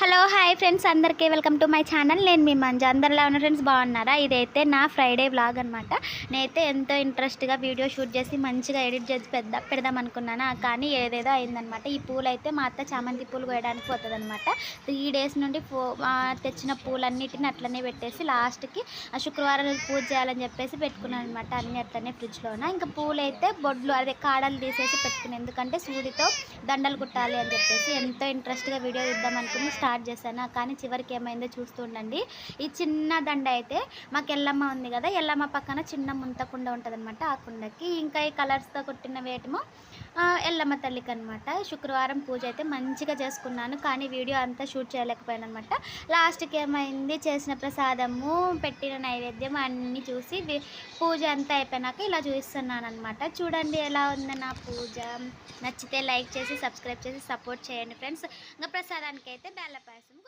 Hello hi friends, అందరికీ welcome to my channel. నేను మీ మంజు. అందరిలా ఉన్న ఫ్రెండ్స్ బాగున్నారా? ఇదైతే నా ఫ్రైడే వ్లాగ్ అనమాట. నేనైతే ఎంతో ఇంట్రెస్ట్గా వీడియో షూట్ చేసి మంచిగా ఎడిట్ చేసి పెడదాం అనుకున్నాను, కానీ ఏదేదో అయిందనమాట. ఈ పూలు అయితే మా అత్త చామంతి పూలు కోయడానికి పోతుంది అనమాట. 3 days నుండి తెచ్చిన పూలన్నిటిని అట్లనే పెట్టేసి లాస్ట్కి శుక్రవారం పూజ చేయాలని చెప్పేసి పెట్టుకున్నాను అనమాట. అన్నీ అట్లనే ఫ్రిడ్జ్లోన. ఇంకా పూలు అయితే బొడ్లు అదే కాడలు తీసేసి పెట్టుకున్నాను, ఎందుకంటే సూదితో దండలు కుట్టాలి అని చెప్పేసి. ఎంతో ఇంట్రెస్ట్గా వీడియో ఇద్దాం అనుకుని స్టార్ట్ చేశాను, కానీ చివరికి ఏమైందో చూస్తూ ఉండండి. ఈ చిన్న దండ అయితే మాకు ఎల్లమ్మ ఉంది కదా, ఎల్లమ్మ పక్కన చిన్న ముంతకుండ ఉంటుంది అనమాట. ఆ కుండకి ఇంకా ఈ కలర్స్తో కుట్టిన వేటము ఎల్లమ్మ తల్లికి అనమాట. శుక్రవారం పూజ అయితే మంచిగా చేసుకున్నాను, కానీ వీడియో అంతా షూట్ చేయలేకపోయాను అనమాట. లాస్ట్కి ఏమైంది, చేసిన ప్రసాదము పెట్టిన నైవేద్యం అన్నీ చూసి పూజ అంతా అయిపోయినాక ఇలా చూపిస్తున్నాను అనమాట. చూడండి ఎలా ఉంది నా పూజ. నచ్చితే లైక్ చేసి సబ్స్క్రైబ్ చేసి సపోర్ట్ చేయండి ఫ్రెండ్స్. ఇంకా ప్రసాదానికి అయితే బెల్ల పాయసం